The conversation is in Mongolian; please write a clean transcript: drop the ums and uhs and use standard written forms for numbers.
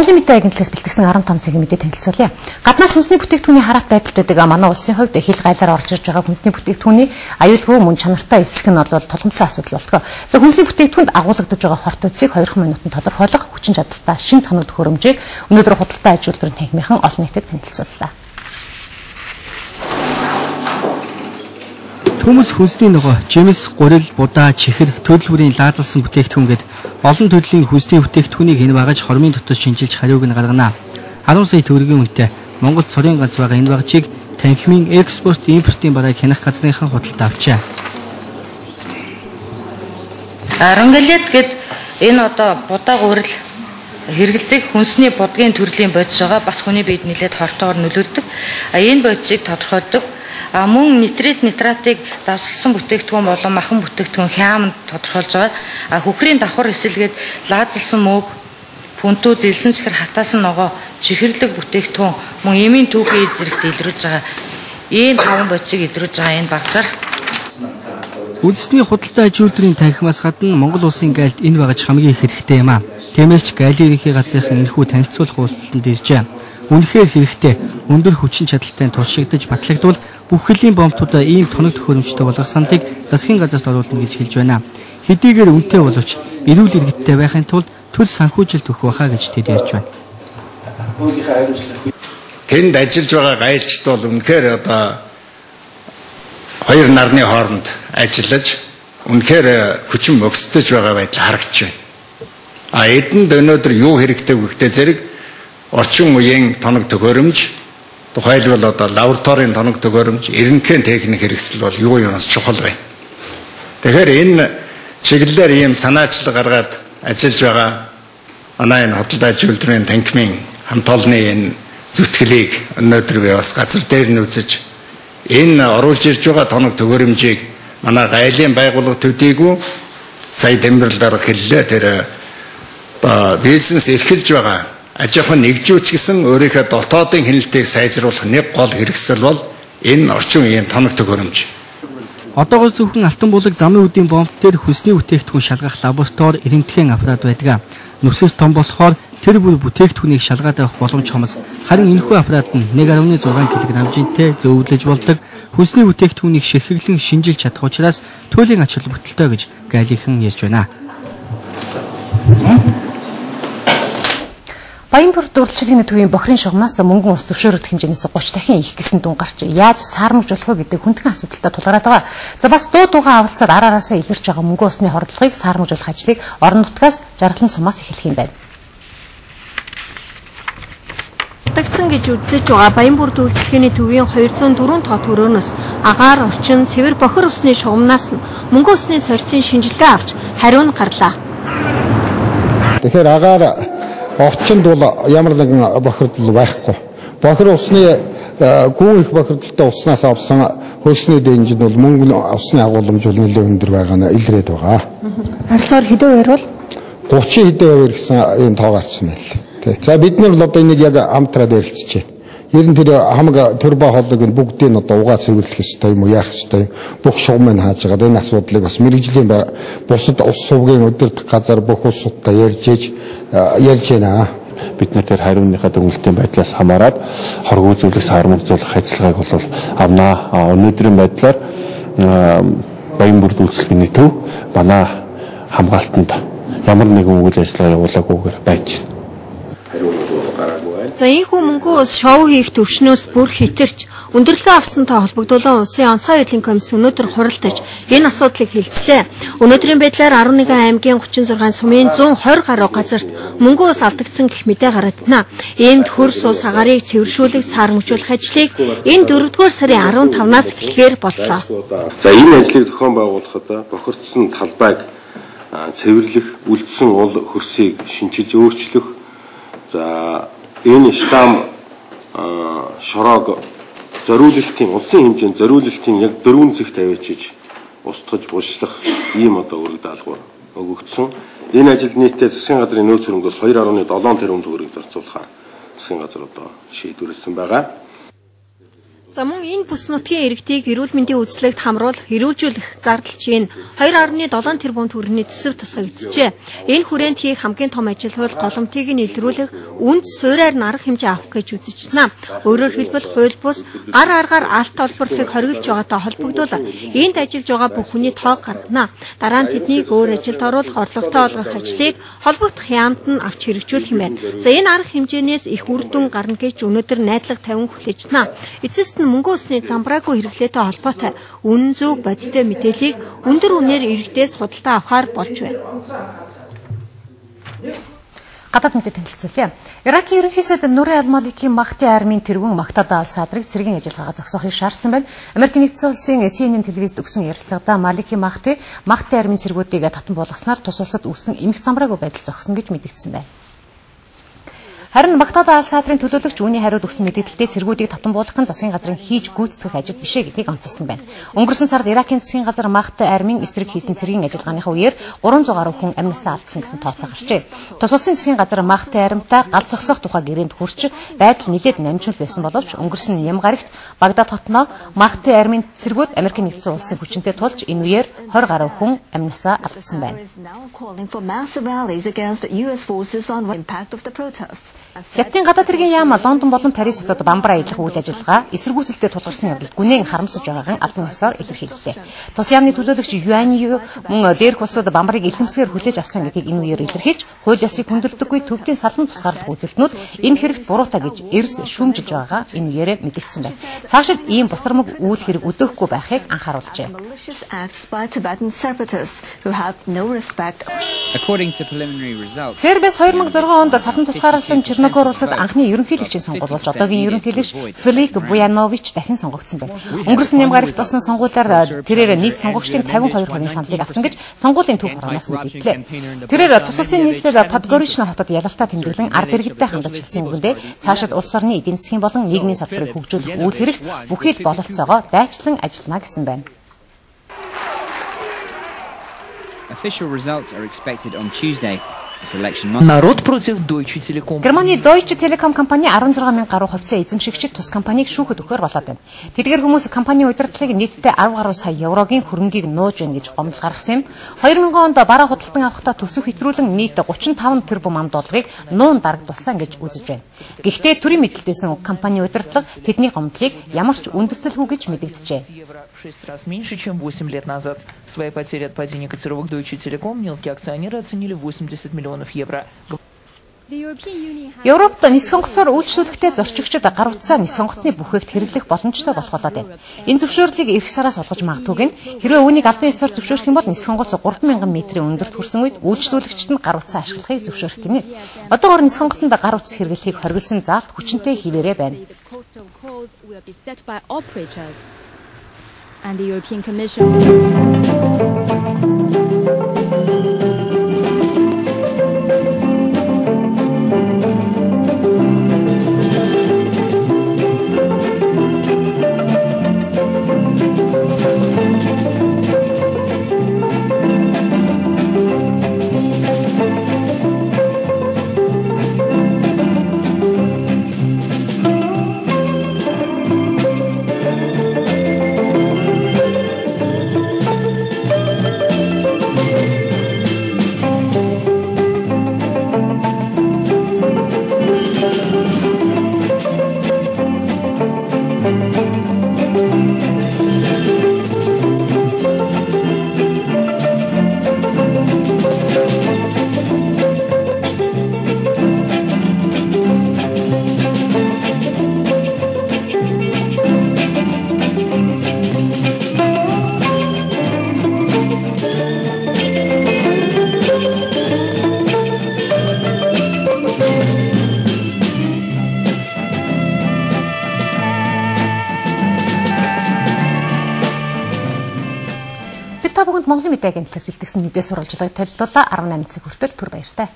Монголын мэдээ агентлагаас бэлтгэсэн 15 цагийн мэдээ танилцуулъя. Гаднаас хүнсний бүтээгдэхүүний хараат байдалд байдаг манай улсын хувьд хил гайлаар орж ирж байгаа хүнсний бүтээгдэхүүний аюулгүй мөн чанартай эсэх нь бол тулгымцсан асуудал болтгоо. За хүнсний бүтээгдэхүүнд агуулгадж байгаа хорт үцийг 2 минутанд тодорхойлох хүчин чадалтай шинэ тоног төхөөрөмжийг өнөөдөр худалдаа аж үйлдвэрийн танхимынхан олон нийтэд танилцууллаа. Төмөс хүнсний ногоо, жимс, гурил, будаа, чихэр, төрөл бүрийн лаазалсан бүтээгдэхүүн гээд олон төрлийн хүнсний бүтээгдэхүүнийг хэн багаж хормын дотор шинжилж хариуг нь гаргана. 10 сая төгрөгийн үнэтэй Монгол цорын ганц байгаа энэ багжийг танхимын экспорт импортын барайг хянах газрынхан худалдаа авчаа. Арангалет гээд энэ одоо будаа гурил хэрэгэлдэг хүнсний будгийн төрлийн бодис байгаа бас хүний биед нэлээд хортоогоор нөлөөлдөг. Энэ бодисыг тодорхойлдог. Мөн нитратыг давсалсан бүтээгдэхүүн болон махан бүтээгдэхүүн хямд тодорхойлж байгаа. Хөхрийн давхар эсэлгээд лаазалсан мөг, пүнтүү зэлсэн чихэр хатаасан ногоо, чихэрлэг бүтээгдэхүүн мөн эмийн түүхийн зэрэгт илрүүлж байгаа. Ийм 5 бодисыг илрүүлж байгаа энэ багцаар үндэсний худалдаа аж үйлдвэрийн танхимаас гадна Монгол улсын гайлд энэ багаж хамгийн их хэрэгтэй юм а. Тиймээс ч гайлийн ерөнхий газрынхан энэхүү танилцуулах уулзалтанд иржээ. Үнэхээр хэрэгтэй өндөр хүчин чадалтай туршигдаж батлагдвал бүх хөлийн бомбтуудаа ийм тоног төхөөрөмжтэй болгох саналыг засгийн газарт оруулна гэж хэлж байна. Хэдийгээр үнэтэй боловч эрүүл иргэдтэй байхын тулд төр санхүүжилт өгөх байхаа гэж тэд ярьж байна. Тэнд ажиллаж байгаа гайлчд бол үнэхээр одоо хоёр нарны хооронд ажиллаж үнэхээр хүчин мөксдөж байгаа байдал харагдаж байна. Эдэнд өнөөдөр юу хэрэгтэй вэ гэхтэй зэрэг орчин үеийн тоног төхөөрөмж, тухайлбал одоо лабораторийн тоног төхөөрөмж, эрдэнэтгэн техник хэрэгсэл бол юу юмас чухал байна. Тэгэхээр энэ чиглэлээр ийм санаачлал гаргаад ажиллаж байгаа манай энэ худалдаа аж үйлдвэрийн танхимын хамт олонны энэ зүтгэлийг өнөөдөр би бас газар дээр нь үзэж энэ оруулж ирж байгаа тоног төхөөрөмжийг манай гайлийн байгууллага төдийгүй сая Дэмбэрлэлээр хэллээ тэр бизнес эрхэлж байгаа аж ахуйн нэгжүүч гэсэн өөрийнхөө дотоодын хяналтыг сайжруулах нэг гол хэрэгсэл бол энэ орчин үеийн тоног төхөөрөмж. Одоогоос зөвхөн Алтан булаг замын үдийн бомб дээр хүнсний бүтээгдэхүүн шалгах лаборатори эрдэнэтгэн аппарат байдаг. Нүсэс том болохоор тэр бүр бүтээгдэхүүнийг шалгаад авах боломж хомос. Харин энэхүү аппарат нь 1.6 кг хэмжээтэй зөвлөж болдог хүнсний бүтээгдэхүүнийг ширхэглэн шинжилж чадах учраас туйлын ач холбогдолтой гэж гайлийнхан ярьж байна. Баянбүрд урьдчилгээний төвийн бохирын шугамаас мөнгөн ус зөвшөөрөгдөх хэмжээнээс 30 дахин их гэсэн дүн гарч яаж саармагжуулах вэ гэдэг хүндхэн асуудалтай тулгараад байгаа. За бас дуу дуугаа авалцаад араараасаа илэрч байгаа мөнгөн усны хордлогыг саармагжуулах ажлыг орон нутгаас жаргалан цумаас эхлэх юм байна. Тагцсан гэж үзэж байгаа Баянбүрд үйлчлэгээний төвийн 204 тоо төрөөнөөс агаар орчин цэвэр бохир усны шугамнаас мөнгөн усны сорьцын шинжилгээ авч хариу нь гарлаа. Тэгэхээр агаар орчинд бол ямар нэгэн бохирдол байхгүй. Бохир усны гүн их бохирдолтой уснаас авсан хөлсний дэнжид бол мөнгө усны агуулмж бол нэлээд өндөр байгаа нь илрээд байгаа. Харилцаар хэдэн хувиар бол 30 хэдэн хувиар гэсэн ийм тоо гарсан байл. За бид нар л одоо энийг яг хамтраад ярилцчихъя. Ер нь тэр хамаг төрбө хоолойг нь бүгдийг одоо угаа цэвэрлэх ёстой юм уу, яах ёстой юм. Бүх шугамыг хааж байгаа. Энэ асуудлыг бас мэрэгжлийн бусад ус сувгийн удирдах газар бүх улсуудтай ярьж байна. Бид нар тэр хариуныхаа дүнэлтийн байдлаас хамаарат хоргоо зүйлээс хармагцуулах ажиллагааг бол авнаа. Өнөөдрийн байдлаар Баянбүрд үйлчлэгээний төв манай хамгаалтанд ямар нэгэн үйл ажиллагаа явуулаагүйгээр байж байна. За ийхүү мөнгөө ус шоу хийх төвшнөөс бүр хэтэрч өндөрлөгөө авсантай холбогдуулан улсын онцгой байдлын комисс өнөөдөр хуралдаж энэ асуудлыг хэлцлээ. Өнөөдрийн байдлаар 11 аймгийн 36 сумын 120 гаруй газарт мөнгөө ус алдагдсан гэх мэдээ гаргадана. Иймд хөрс ус агарыг цэвэршүүлэх саармагжуулах ажлыг энэ 4-р сарын 15-наас эхлэхээр боллоо. За энэ ажлыг зохион байгуулахад бохирдсон талбайг цэвэрлэх, үлдсэн уул хөрсийг шинжилж өөрчлөх, за энэ штам шороог зориулалтын улсын хэмжээнд зориулалтын яг 4 зэгт тавиачиж устгаж булшлах ийм одоо үүрэг даалгавар өгөгдсөн. Энэ ажил нийтдээ засгийн газрын нөөц хөрөнгөөс 2.7 тэрбум төгрөгийг зарцуулахаар засгийн газар одоо шийдвэрлсэн байгаа. За мөн энэ бүс нутгийн иргэдийг эрүүл мэндийн үзлэгт хамруулах, эрүүлжүүлэх зардал чинь 2.7 тэрбум төгрөгийн төсөв тусгагджээ. Энэ хүрээнд хийх хамгийн том ажил бол голомтыг нь илрүүлэх, үнд суурьаар нь арга хэмжээ авах гэж үзэж байна. Өөрөөр хэлбэл хууль бус гар аргаар алт олборлохыг хориглож байгаатай холбогдуулан энд ажиллаж байгаа бүх хүний тоог гаргана. Дараа нь тэднийг өөр ажилд оруулах, орлоготой олгох ажлыг холбогдох яамд нь авч хэрэгжүүлэх юм байна. За энэ арга хэмжээнээс их үр дүн гарна гэж өнөөдөр найдлага тавин хүлээж байна. Эцэст мөнгө усны замбраагүй хэрэглээтэй холбоотой үнэн зөв бодиттой мэдээллийг өндөр үнээр иргэдээс худалдаа авахар болж байна. Гадаад мэдээ танилцуулъя. Иракийн ерөнхий сайд Нури Ал-Маликийн Махти армийн тэргүүн Махтад Ал-Садрыг цэргийн ажиллагаагаа зогсоохыг шаардсан байна. Америк нэгдсэн улсын CNN телевизэд өгсөн ярилцлагада Маликийн Махти армийн цэргүүдийг татан буулгаснаар тус улсад үүссэн эмх замбраагүй байдал зогсно гэж мэдэгдсэн байна. Харин Махтад Ал-Садрын төлөөлөгч үүний хариуд өгсөн мэдээлэлдээ цэргүүдийг татан буулгахын засгийн газрын хийж гүйцэтгэх ажил бишээ гэдгийг онцолсон байна. Өнгөрсөн сард Иракийн засгийн газар Махти армийн эсрэг хийсэн цэргийн ажиллагааныхаа үеэр 300 гаруй хүн амнистаа алдсан гэсэн тооцоо гарчээ. Тус улсын засгийн газар Махти аримтай гал зогсоох тухай гэрээнд хүрч байдал нэлээд намжуул байсан боловч өнгөрсөн ням гарагт Багдад хотноо Махти армийн цэргүүд Америк нэгдсэн улсын хүчинтэй тулж энэ үеэр 20 гаруй хүн амнистаа алдсан байна. Хятадын гадаад хэргийн яам Лондон болон Парис хотод бамбар аялах үйл ажиллагаа эсэргүүцэлтэд тулгарсан явдалд гүнэн харамсаж байгаагийн албан ёсоор илэрхийллээ. Тус яамны төлөөлөгч Юань Ю мөн дээрх улсууд бамбарыг илхэмсгээр хүлээж авсан гэдгийг энэ үеэр илэрхийлж, хууль ёсыг хүндэлдэггүй төвдийн салбан тусгаарлах үзэлтнүүд энэ хэрэгт буруутай гэж эрс шүүмжилж байгаагаа энэ үеэр мэдэгдсэн байна. Цаашид ийм бусрамг үйл хэрэг өдөөхгүй байхыг анхааруулжээ. Сербиас 2006 онд салбан тусгаарласан Черногор улсад анхны ерөнхийлөгчийн сонгуул болж одоогийн ерөнхийлөгч Филип Буянович дахин сонгогдсон байна. Өнгөрсөн ням гарагт болсон сонгуулиар тэрээр нийт сонгогчдын 52% саналыг авсан гэж сонгуулийн төв хураанаас мэдээллээ. Тэрээр тус улсын нийслэл Подгорична хотод ялалтаа тэмдэглэн ард иргэдтэй хандаж хэлсэн үгэндээ цаашид улс орны эдийн засгийн болон нийгмийн салбарыг хөгжүүлэх үйл хэрэгт бүхий л бололцоогоо дайчлан ажиллана гэсэн байна. Official results are expected on Tuesday. Народ против Deutsche Telekom. Германы Deutsche Telekom компани 16,000 гаруй хувьцаа эзэмшигчид тус компанийг шүүхэд өгөхөр болоод байна. Тэдгээр хүмүүс компанийн удирдлагыг нийтдээ 10 гаруй сая еврогийн хөрөнгийг нууж байна гэж гомдол гаргасан юм. 2000 онд бараа худалдан авахдаа төсөв хэтрүүлэн нийт 35 тэрбум $, нуун дарагдулсан гэж үзэж байна. Гэхдээ төрийн мэдээлэлдээс компанийн удирдлага тэдний гомдлыг ямар ч үндэслэлгүй гэж мэдэгджээ. 6 раз меньше, чем 8 лет назад. Свои потери от падения котировок Deutsche Telekom мелкие акционеры оценили в 80 миллионов евро. Европт нис сонгоцоор үйлчлүүлэхдээ зорчигчид гар утсаа нис сонгоцны бүхээгт хэрэглэх боломжтой болох болоод байна. Энэ зөвшөөрлийг эх сараас олгож магадгүй гэн хэрвээ үүнийг албан ёсоор зөвшөөрөх юм бол нис сонгоц 3,000 метрийн өндөрт хүрсэн үед үйлчлүүлэгчид нь гар утсаа ашиглахыг зөвшөөрөх гинэ. Одоогоор нис сонгоцонд гар утас хэрэглэхийг хориглосон заалт хүчинтэй хിവэрэ байна. And the European Commission. Та бүгд Монголын мэдээ агентлагаас бэлтгэсэн мэдээ сурвалжлагыг танилцуулаа 18 цаг хүртэл түр баяртай.